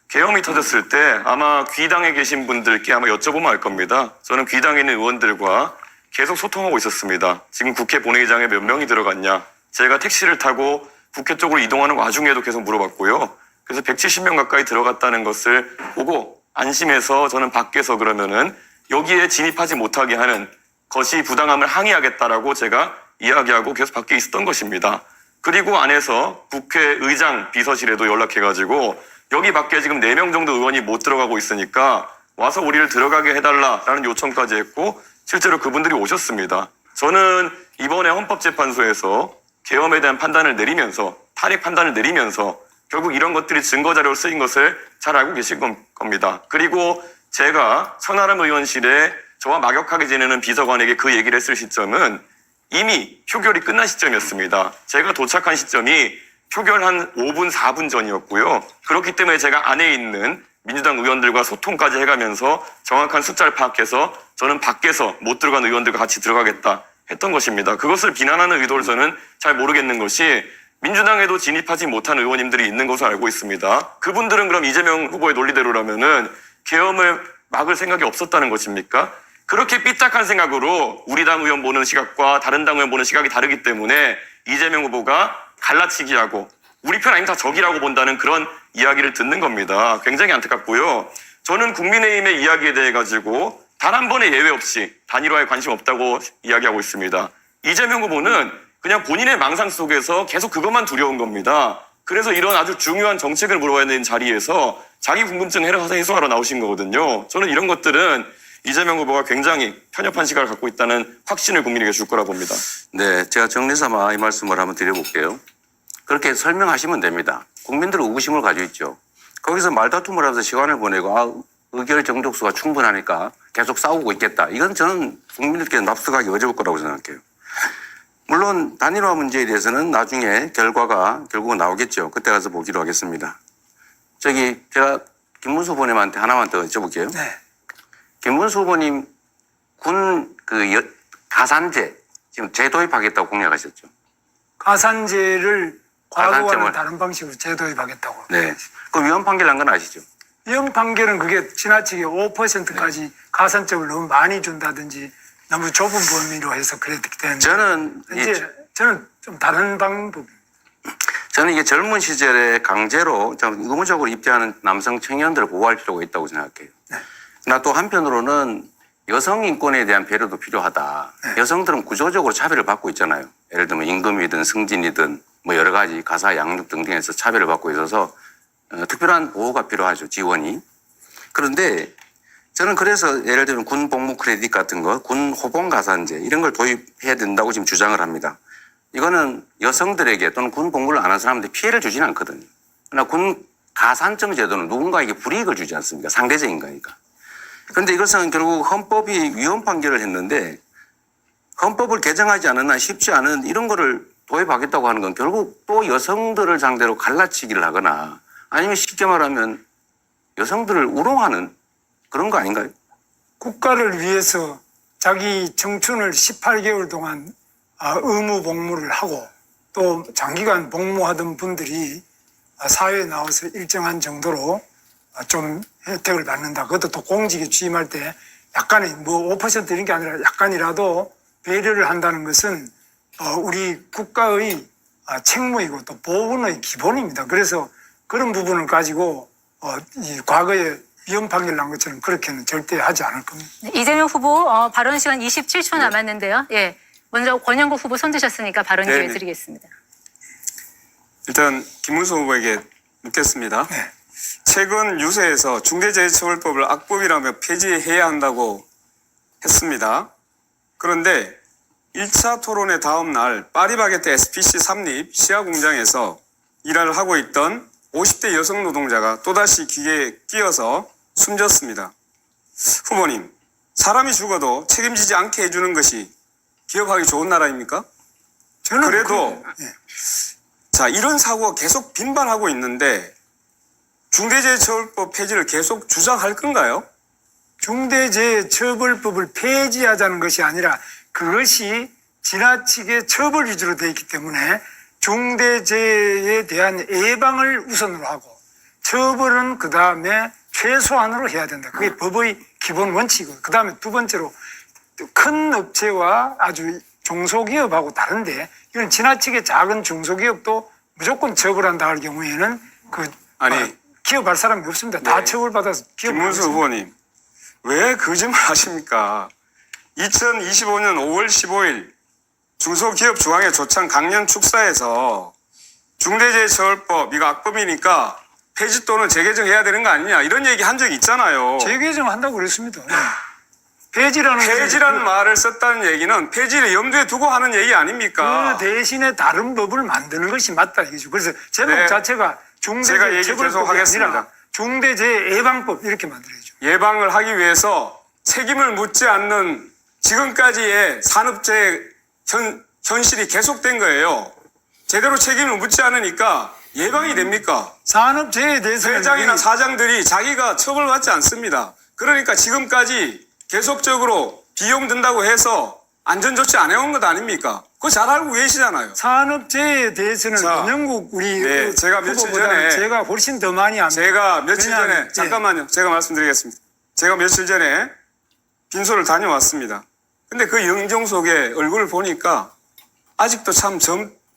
Speaker 5: 계엄이 터졌을 때 아마 귀당에 계신 분들께 아마 여쭤보면 알 겁니다. 저는 귀당에 있는 의원들과 계속 소통하고 있었습니다. 지금 국회 본회의장에 몇 명이 들어갔냐. 제가 택시를 타고 국회 쪽으로 이동하는 와중에도 계속 물어봤고요. 그래서 170명 가까이 들어갔다는 것을 보고 안심해서 저는 밖에서 그러면은 여기에 진입하지 못하게 하는 것이 부당함을 항의하겠다라고 제가 이야기하고 계속 밖에 있었던 것입니다. 그리고 안에서 국회의장 비서실에도 연락해가지고 여기 밖에 지금 4명 정도 의원이 못 들어가고 있으니까 와서 우리를 들어가게 해달라라는 요청까지 했고 실제로 그분들이 오셨습니다. 저는 이번에 헌법재판소에서 계엄에 대한 판단을 내리면서 탄핵 판단을 내리면서 결국 이런 것들이 증거자료로 쓰인 것을 잘 알고 계실 겁니다. 그리고 제가 천하람 의원실에 저와 막역하게 지내는 비서관에게 그 얘기를 했을 시점은 이미 표결이 끝난 시점이었습니다. 제가 도착한 시점이 표결 한 5분, 4분 전이었고요. 그렇기 때문에 제가 안에 있는 민주당 의원들과 소통까지 해가면서 정확한 숫자를 파악해서 저는 밖에서 못 들어간 의원들과 같이 들어가겠다 했던 것입니다. 그것을 비난하는 의도를 저는 잘 모르겠는 것이 민주당에도 진입하지 못한 의원님들이 있는 것으로 알고 있습니다. 그분들은 그럼 이재명 후보의 논리대로라면은 계엄을 막을 생각이 없었다는 것입니까? 그렇게 삐딱한 생각으로 우리 당 의원 보는 시각과 다른 당 의원 보는 시각이 다르기 때문에 이재명 후보가 갈라치기하고 우리 편 아니면 다 적이라고 본다는 그런 이야기를 듣는 겁니다. 굉장히 안타깝고요. 저는 국민의힘의 이야기에 대해 가지고 단 한 번의 예외 없이 단일화에 관심 없다고 이야기하고 있습니다. 이재명 후보는 그냥 본인의 망상 속에서 계속 그것만 두려운 겁니다. 그래서 이런 아주 중요한 정책을 물어봐야 되는 자리에서 자기 궁금증 해소하러 나오신 거거든요. 저는 이런 것들은 이재명 후보가 굉장히 편협한 시각을 갖고 있다는 확신을 국민에게 줄 거라 봅니다.
Speaker 2: 네, 제가 정리삼아 이 말씀을 한번 드려볼게요. 그렇게 설명하시면 됩니다. 국민들은 의구심을 가지고 있죠. 거기서 말다툼을 하면서 시간을 보내고 의결 정족수가 충분하니까 계속 싸우고 있겠다. 이건 저는 국민들께 납득하기 어려울 거라고 생각해요. 물론 단일화 문제에 대해서는 나중에 결과가 결국은 나오겠죠. 그때 가서 보기로 하겠습니다. 제가 김문수 후보님한테 하나만 더 여쭤볼게요.
Speaker 3: 네.
Speaker 2: 김문수 후보님 가산제 지금 재도입하겠다고 공약하셨죠.
Speaker 3: 가산제를 과거와는
Speaker 2: 가산점을.
Speaker 3: 다른 방식으로 재도입하겠다고.
Speaker 2: 네. 그 위헌 판결 난 건 아시죠?
Speaker 3: 위헌 판결은 그게 지나치게 5%까지 가산점을 너무 많이 준다든지 너무 좁은 범위로 해서 그랬기 때문에
Speaker 2: 저는
Speaker 3: 저는 좀 다른 방법.
Speaker 2: 저는 이게 젊은 시절에 강제로 좀 의무적으로 입대하는 남성 청년들을 보호할 필요가 있다고 생각해요.
Speaker 3: 네.
Speaker 2: 그러나 또 한편으로는 여성 인권에 대한 배려도 필요하다.
Speaker 3: 네.
Speaker 2: 여성들은 구조적으로 차별을 받고 있잖아요. 예를 들면 임금이든 승진이든 뭐 여러 가지 가사 양육 등등에서 차별을 받고 있어서 특별한 보호가 필요하죠. 지원이. 그런데 저는 그래서 예를 들면 군 복무 크레딧 같은 거, 군 호봉 가산제 이런 걸 도입해야 된다고 지금 주장을 합니다. 이거는 여성들에게 또는 군 복무를 안 한 사람한테 피해를 주지는 않거든요. 그러나 군 가산점 제도는 누군가에게 불이익을 주지 않습니까? 상대적인 거니까. 그런데 이것은 결국 헌법이 위헌 판결을 했는데 헌법을 개정하지 않은 한 쉽지 않은 이런 거를 도입하겠다고 하는 건 결국 또 여성들을 상대로 갈라치기를 하거나 아니면 쉽게 말하면 여성들을 우롱하는 그런 거 아닌가요?
Speaker 3: 국가를 위해서 자기 청춘을 18개월 동안 의무 복무를 하고 또 장기간 복무하던 분들이 사회에 나와서 일정한 정도로 좀 혜택을 받는다. 그것도 또 공직에 취임할 때 약간의 뭐 5% 이런 게 아니라 약간이라도 배려를 한다는 것은 우리 국가의 책무이고 또 보훈의 기본입니다. 그래서 그런 부분을 가지고 이 과거에 위헌 판결 난 것처럼 그렇게는 절대 하지 않을 겁니다.
Speaker 1: 이재명 후보 발언 시간 27초 남았는데요. 예, 먼저 권영국 후보 손 드셨으니까 발언 기회
Speaker 2: 네네.
Speaker 1: 드리겠습니다.
Speaker 4: 일단 김문수 후보에게 묻겠습니다.
Speaker 3: 네.
Speaker 4: 최근 유세에서 중대재해처벌법을 악법이라며 폐지해야 한다고 했습니다. 그런데 1차 토론회 다음 날 파리바게뜨 SPC 삼립 시야 공장에서 일을 하고 있던 50대 여성 노동자가 또다시 기계에 끼어서 숨졌습니다. 후보님, 사람이 죽어도 책임지지 않게 해주는 것이 기업하기 좋은 나라입니까?
Speaker 3: 저는
Speaker 4: 그래도
Speaker 3: 예.
Speaker 4: 자, 이런 사고가 계속 빈번하고 있는데 중대재해처벌법 폐지를 계속 주장할 건가요?
Speaker 3: 중대재해처벌법을 폐지하자는 것이 아니라 그것이 지나치게 처벌 위주로 되어 있기 때문에 중대재해에 대한 예방을 우선으로 하고 처벌은 그 다음에 최소한으로 해야 된다. 그게 법의 기본 원칙이고 그 다음에 두 번째로 큰 업체와 아주 중소기업하고 다른데 이건 지나치게 작은 중소기업도 무조건 처벌한다 할 경우에는
Speaker 4: 아니,
Speaker 3: 기업할 사람이 없습니다. 다
Speaker 4: 네.
Speaker 3: 처벌받아서
Speaker 4: 김문수 후보님, 왜 거짓말 하십니까? 2025년 5월 15일 중소기업 중앙회 조창 강연 축사에서 중대재해처벌법 이거 악법이니까 폐지 또는 재개정해야 되는 거 아니냐 이런 얘기 한 적이 있잖아요.
Speaker 3: 재개정한다고 그랬습니다. 네. 폐지라는
Speaker 4: 말을 썼다는 얘기는 폐지를 염두에 두고 하는 얘기 아닙니까?
Speaker 3: 그 대신에 다른 법을 만드는 것이 맞다 이거죠. 그래서 제목
Speaker 4: 네.
Speaker 3: 자체가
Speaker 4: 제가 얘기 계속
Speaker 3: 중대재해처벌법이
Speaker 4: 하겠습니다.
Speaker 3: 아니라 중대재해예방법 이렇게 만들어야죠.
Speaker 4: 예방을 하기 위해서 책임을 묻지 않는 지금까지의 산업재해 현실이 계속된 거예요. 제대로 책임을 묻지 않으니까 예방이 됩니까?
Speaker 3: 산업재해에 대해서는
Speaker 4: 회장이나
Speaker 3: 이-
Speaker 4: 사장들이 자기가 처벌받지 않습니다. 그러니까 지금까지 계속적으로 비용 든다고 해서 안전조치 안 해온 것 아닙니까? 그거 잘 알고 계시잖아요.
Speaker 3: 산업재해에 대해서는
Speaker 4: 자,
Speaker 3: 원영국 우리
Speaker 4: 네, 제가 며칠
Speaker 3: 후보보다는
Speaker 4: 전에
Speaker 3: 제가 훨씬 더 많이 압니다.
Speaker 4: 제가 며칠
Speaker 3: 왜냐하면,
Speaker 4: 전에
Speaker 3: 예.
Speaker 4: 잠깐만요. 제가 말씀드리겠습니다. 제가 며칠 전에 빈소를 다녀왔습니다. 근데 그 영정석의 얼굴을 보니까 아직도 참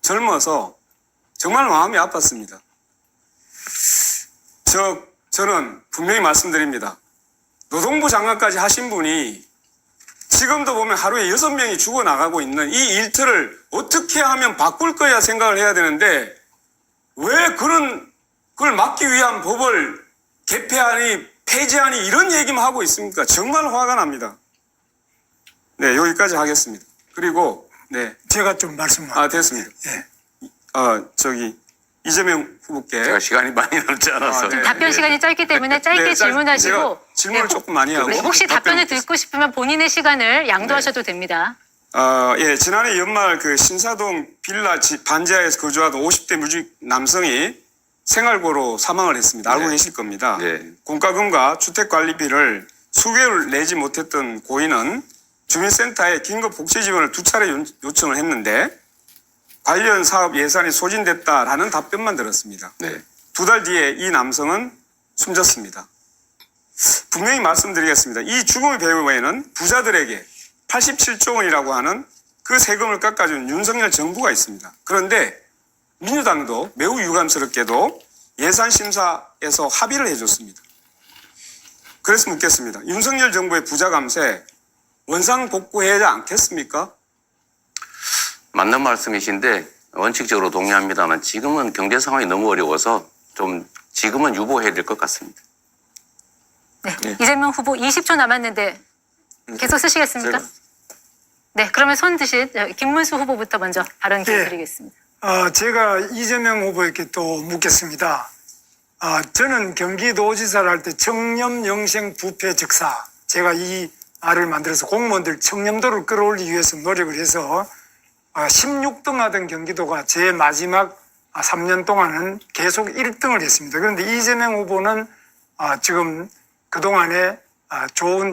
Speaker 4: 젊어서 정말 마음이 아팠습니다. 저는 분명히 말씀드립니다. 노동부 장관까지 하신 분이 지금도 보면 하루에 6명이 죽어나가고 있는 이 일터를 어떻게 하면 바꿀 거야 생각을 해야 되는데 왜 그걸 막기 위한 법을 개폐하니 폐지하니 이런 얘기만 하고 있습니까? 정말 화가 납니다. 네, 여기까지 하겠습니다. 그리고 네,
Speaker 3: 제가 좀 말씀을
Speaker 4: 됐습니다.
Speaker 3: 예.
Speaker 4: 이재명 후보께
Speaker 2: 제가 시간이 많이 남지 않아서.
Speaker 4: 네.
Speaker 1: 답변 시간이 짧기 때문에 짧게
Speaker 4: 네,
Speaker 1: 질문하시고
Speaker 4: 제가 질문을
Speaker 1: 네,
Speaker 4: 조금 많이 하고
Speaker 1: 네, 혹시 답변을
Speaker 4: 답변
Speaker 1: 듣고 싶으면 본인의 시간을 양도하셔도 됩니다.
Speaker 4: 예, 지난해 연말 그 신사동 빌라 반지하에서 거주하던 50대 무직 남성이 생활고로 사망을 했습니다. 알고
Speaker 2: 네.
Speaker 4: 계실 겁니다.
Speaker 2: 네.
Speaker 4: 공과금과 주택관리비를 수개월 내지 못했던 고인은 주민센터에 긴급 복지 지원을 2차례 요청을 했는데 관련 사업 예산이 소진됐다라는 답변만 들었습니다.
Speaker 2: 네.
Speaker 4: 2달 뒤에 이 남성은 숨졌습니다. 분명히 말씀드리겠습니다. 이 죽음의 배후에는 부자들에게 87조 원이라고 하는 그 세금을 깎아준 윤석열 정부가 있습니다. 그런데 민주당도 매우 유감스럽게도 예산심사에서 합의를 해줬습니다. 그래서 묻겠습니다. 윤석열 정부의 부자 감세 원상복구해야 않겠습니까?
Speaker 2: 맞는 말씀이신데 원칙적으로 동의합니다만 지금은 경제 상황이 너무 어려워서 좀 지금은 유보해야 될 것 같습니다.
Speaker 1: 네. 이재명 후보 20초 남았는데 계속 쓰시겠습니까?
Speaker 4: 제가-
Speaker 1: 네, 그러면 손 드신 김문수 후보부터 먼저 발언 기회
Speaker 3: 네.
Speaker 1: 드리겠습니다.
Speaker 3: 제가 이재명 후보에게 또 묻겠습니다. 저는 경기도지사를 할 때 청렴영생 부패 즉사, 제가 이 말을 만들어서 공무원들 청렴도를 끌어올리기 위해서 노력을 해서 16등 하던 경기도가 제 마지막 3년 동안은 계속 1등을 했습니다. 그런데 이재명 후보는 지금 그동안에 좋은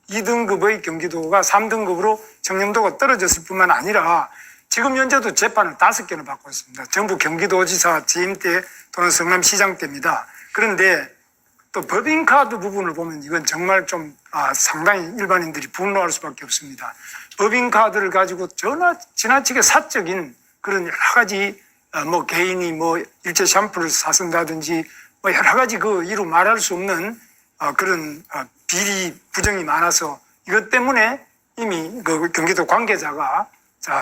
Speaker 3: 2등급의 경기도가 3등급으로 청렴도가 떨어졌을 뿐만 아니라 지금 현재도 재판을 5개나 받고 있습니다. 전부 경기도지사 재임 때 또는 성남시장 때입니다. 그런데 또 법인카드 부분을 보면 이건 정말 좀 상당히 일반인들이 분노할 수밖에 없습니다. 법인카드를 가지고 지나치게 사적인 그런 여러 가지 개인이 일제 샴푸를 사쓴다든지 여러 가지 이루 말할 수 없는 그런 비리 부정이 많아서 이것 때문에 이미 그 경기도 관계자가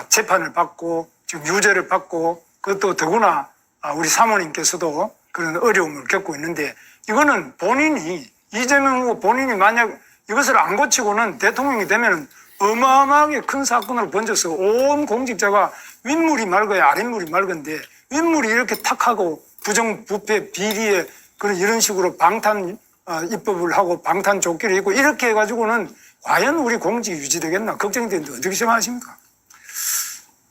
Speaker 3: 재판을 받고 지금 유죄를 받고 그것도 더구나 우리 사모님께서도 그런 어려움을 겪고 있는데 이거는 본인이 이재명 후보 본인이 만약 이것을 안 고치고는 대통령이 되면은 어마어마하게 큰 사건을 번져서 온 공직자가 윗물이 맑아야 아랫물이 맑은데 윗물이 이렇게 탁하고 부정부패 비리에 그런 이런 식으로 방탄 입법을 하고 방탄 조끼를 입고 이렇게 해가지고는 과연 우리 공직이 유지되겠나 걱정이 되는데 어떻게 생각하십니까?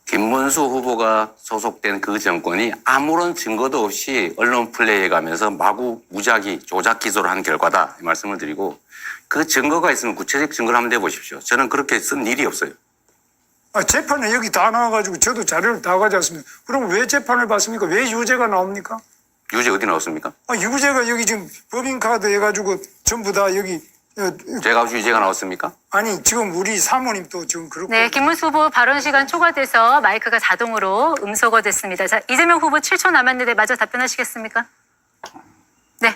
Speaker 2: 김문수 후보가 소속된 그 정권이 아무런 증거도 없이 언론 플레이해가면서 마구 무작위 조작 기소를 한 결과다 이 말씀을 드리고 그 증거가 있으면 구체적 증거를 한번 내보십시오. 저는 그렇게 쓴 일이 없어요.
Speaker 3: 재판에 여기 다 나와가지고 저도 자료를 다 가져왔습니다. 그럼 왜 재판을 받습니까? 왜 유죄가 나옵니까?
Speaker 2: 유죄 어디 나왔습니까?
Speaker 3: 유죄가 여기 지금 법인카드 해가지고 전부 다 여기
Speaker 2: 제가 유죄가 나왔습니까?
Speaker 3: 아니 지금 우리 사모님도 지금 그렇고
Speaker 1: 네, 김문수 후보 발언 시간 초과돼서 마이크가 자동으로 음소거 됐습니다. 자, 이재명 후보 7초 남았는데 마저 답변하시겠습니까? 네.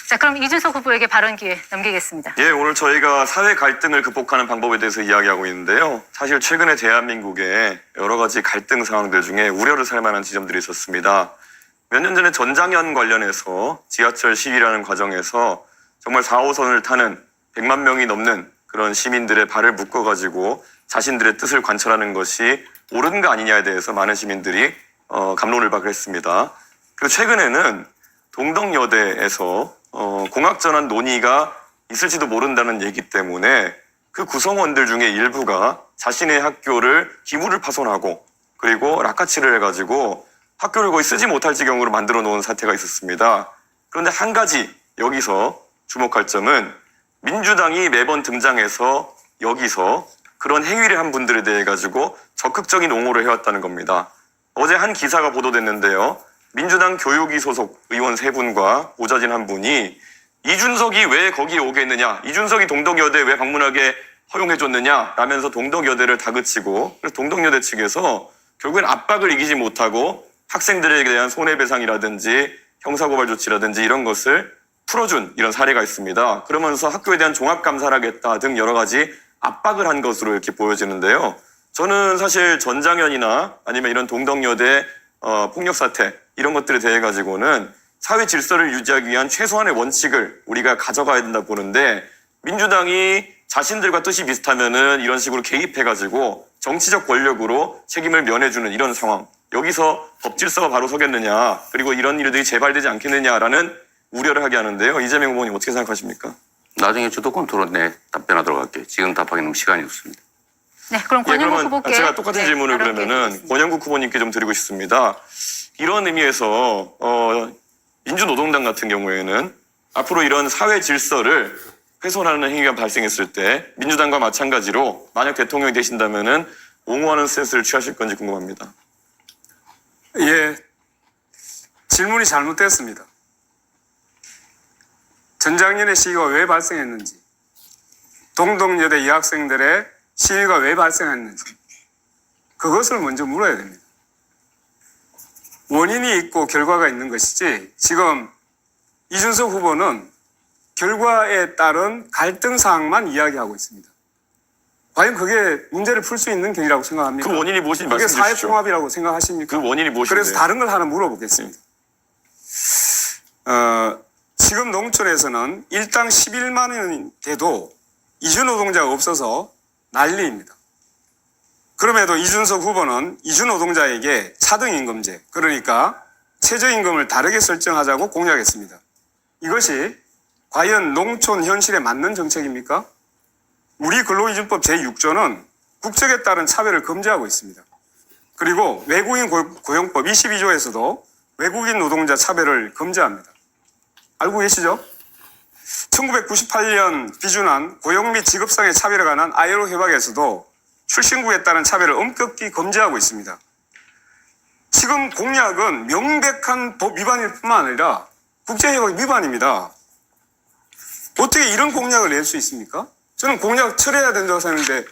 Speaker 1: 자, 그럼 이준석 후보에게 발언 기회 넘기겠습니다.
Speaker 5: 예, 오늘 저희가 사회 갈등을 극복하는 방법에 대해서 이야기하고 있는데요. 사실 최근에 대한민국의 여러 가지 갈등 상황들 중에 우려를 살 만한 지점들이 있었습니다. 몇 년 전에 전장현 관련해서 지하철 시위라는 과정에서 정말 4호선을 타는 100만 명이 넘는 그런 시민들의 발을 묶어가지고 자신들의 뜻을 관철하는 것이 옳은가 아니냐에 대해서 많은 시민들이 갑론을 박했습니다. 그리고 최근에는 동덕여대에서 공학전환 논의가 있을지도 모른다는 얘기 때문에 그 구성원들 중에 일부가 자신의 학교를 기물을 파손하고 그리고 락카치를 해가지고 학교를 거의 쓰지 못할 지경으로 만들어 놓은 사태가 있었습니다. 그런데 한 가지 여기서 주목할 점은 민주당이 매번 등장해서 여기서 그런 행위를 한 분들에 대해 가지고 적극적인 옹호를 해왔다는 겁니다. 어제 한 기사가 보도됐는데요. 민주당 교육위 소속 의원 3분과 보좌진 1분이 이준석이 왜 거기에 오겠느냐, 이준석이 동덕여대 왜 방문하게 허용해줬느냐 라면서 동덕여대를 다그치고 그래서 동덕여대 측에서 결국엔 압박을 이기지 못하고 학생들에 대한 손해배상이라든지 형사고발 조치라든지 이런 것을 풀어준 이런 사례가 있습니다. 그러면서 학교에 대한 종합감사를 하겠다 등 여러 가지 압박을 한 것으로 이렇게 보여지는데요. 저는 사실 전장현이나 아니면 이런 동덕여대 폭력 사태 이런 것들에 대해 가지고는 사회 질서를 유지하기 위한 최소한의 원칙을 우리가 가져가야 된다 보는데 민주당이 자신들과 뜻이 비슷하면은 이런 식으로 개입해가지고 정치적 권력으로 책임을 면해주는 이런 상황. 여기서 법 질서가 바로 서겠느냐 그리고 이런 일들이 재발되지 않겠느냐라는 우려를 하게 하는데요. 이재명 후보님 어떻게 생각하십니까?
Speaker 2: 나중에 주도권 토론에 답변하도록 할게요. 지금 답하기 너무 시간이 없습니다.
Speaker 1: 네, 그럼 권영국 후보께
Speaker 5: 제가 똑같은 질문을
Speaker 1: 발언 기회
Speaker 5: 그러면은
Speaker 1: 드리겠습니다.
Speaker 5: 권영국 후보님께 좀 드리고 싶습니다. 이런 의미에서 민주노동당 같은 경우에는 앞으로 이런 사회 질서를 훼손하는 행위가 발생했을 때 민주당과 마찬가지로 만약 대통령이 되신다면은 옹호하는 스탠스를 취하실 건지 궁금합니다.
Speaker 4: 예, 질문이 잘못됐습니다. 전장현의 시위가 왜 발생했는지, 동덕여대 여학생들의 시위가 왜 발생했는지 그것을 먼저 물어야 됩니다. 원인이 있고 결과가 있는 것이지 지금 이준석 후보는 결과에 따른 갈등 사항만 이야기하고 있습니다. 과연 그게 문제를 풀 수 있는 길이라고 생각합니까?
Speaker 5: 그 원인이 무엇인지
Speaker 4: 그게
Speaker 5: 말씀해 주십시오.
Speaker 4: 사회통합이라고 생각하십니까?
Speaker 5: 그 원인이 무엇인지.
Speaker 4: 그래서 다른 걸 하나 물어보겠습니다. 지금 농촌에서는 일당 11만 원이 돼도 이주노동자가 없어서 난리입니다. 그럼에도 이준석 후보는 이주노동자에게 차등임금제, 그러니까 최저임금을 다르게 설정하자고 공약했습니다. 이것이 과연 농촌 현실에 맞는 정책입니까? 우리 근로기준법 제6조는 국적에 따른 차별을 금지하고 있습니다. 그리고 외국인 고용법 22조에서도 외국인 노동자 차별을 금지합니다. 알고 계시죠? 1998년 비준한 고용 및 직업상의 차별에 관한 ILO 협약에서도 출신국에 따른 차별을 엄격히 금지하고 있습니다. 지금 공약은 명백한 법 위반일 뿐만 아니라 국제협약 위반입니다. 어떻게 이런 공약을 낼 수 있습니까? 저는 공약 철회해야 된다고 생각하는데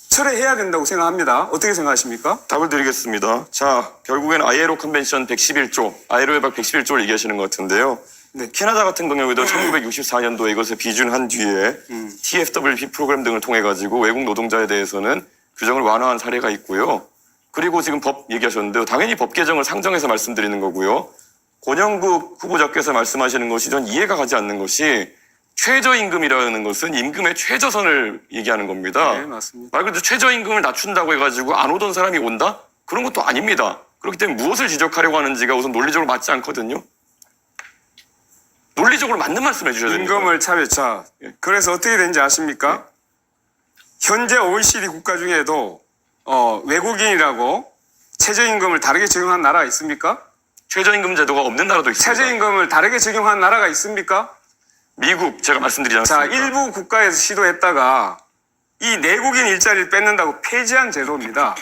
Speaker 4: 철회해야 된다고 생각합니다. 어떻게 생각하십니까?
Speaker 5: 답을 드리겠습니다. 자, 결국엔 ILO 컨벤션 111조, ILO 협약 111조를 얘기하시는 것 같은데요.
Speaker 4: 네.
Speaker 5: 캐나다 같은 경우에도 1964년도에 이것을 비준한 뒤에 TFWP 프로그램 등을 통해 가지고 외국 노동자에 대해서는 규정을 완화한 사례가 있고요. 그리고 지금 법 얘기하셨는데 당연히 법 개정을 상정해서 말씀드리는 거고요. 권영국 후보자께서 말씀하시는 것이 전 이해가 가지 않는 것이 최저임금이라는 것은 임금의 최저선을 얘기하는 겁니다.
Speaker 4: 네, 맞습니다.
Speaker 5: 말 그대로 최저임금을 낮춘다고 해가지고 안 오던 사람이 온다? 그런 것도 아닙니다. 그렇기 때문에 무엇을 지적하려고 하는지가 우선 논리적으로 맞지 않거든요. 논리적으로 맞는 말씀을 해주셔야 됩니다.
Speaker 4: 임금을 차별차. 그래서 어떻게 되는지 아십니까? 현재 OECD 국가 중에도 외국인이라고 최저임금을 다르게 적용한 나라가 있습니까?
Speaker 5: 최저임금 제도가 없는 나라도 있습니다.
Speaker 4: 최저임금을 다르게 적용한 나라가 있습니까?
Speaker 5: 미국 제가 말씀드리지
Speaker 4: 자,
Speaker 5: 않았습니까?
Speaker 4: 일부 국가에서 시도했다가 이 내국인 일자리를 뺏는다고 폐지한 제도입니다.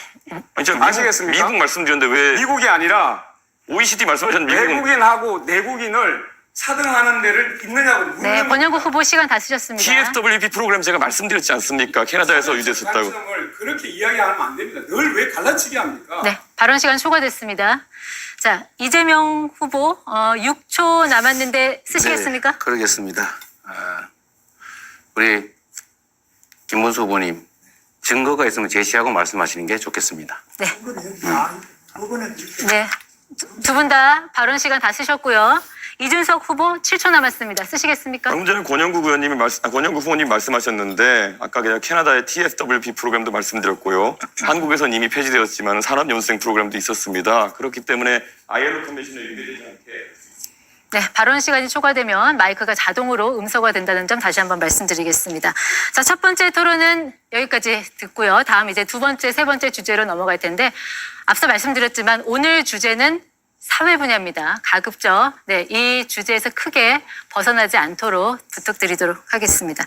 Speaker 5: 아니, 제가
Speaker 4: 아시겠습니까?
Speaker 5: 미국 말씀드렸는데 왜
Speaker 4: 미국이 아니라
Speaker 5: OECD 말씀하셨는데 미국은
Speaker 4: 외국인하고 내국인을 차등하는 데를 있느냐고 묻는
Speaker 1: 네, 권영국 후보 시간 다 쓰셨습니다.
Speaker 5: TFWP 프로그램 제가 말씀드렸지 않습니까? 캐나다에서 유지했었다고.
Speaker 4: 가치점을 그렇게 이야기하면 안 됩니다. 늘 왜 갈라치기 합니까?
Speaker 1: 네, 발언 시간 초과됐습니다. 자, 이재명 후보 6초 남았는데 쓰시겠습니까?
Speaker 2: 네, 그러겠습니다. 우리 김문수 후보님 증거가 있으면 제시하고 말씀하시는 게 좋겠습니다.
Speaker 1: 네. 네. 두 분 다 발언 시간 다 쓰셨고요. 이준석 후보 7초 남았습니다. 쓰시겠습니까?
Speaker 5: 방금 전에 권영국 후보님 말씀하셨는데 아까 그냥 캐나다의 TFWP 프로그램도 말씀드렸고요. 한국에선 이미 폐지되었지만 산업연수생 프로그램도 있었습니다. 그렇기 때문에 ILO 컨벤션에 위배되지 않게
Speaker 1: 네, 발언 시간이 초과되면 마이크가 자동으로 음소가 된다는 점 다시 한번 말씀드리겠습니다. 자, 첫 번째 토론은 여기까지 듣고요. 다음 이제 두 번째, 세 번째 주제로 넘어갈 텐데 앞서 말씀드렸지만 오늘 주제는 사회 분야입니다. 가급적 이 주제에서 크게 벗어나지 않도록 부탁드리도록 하겠습니다.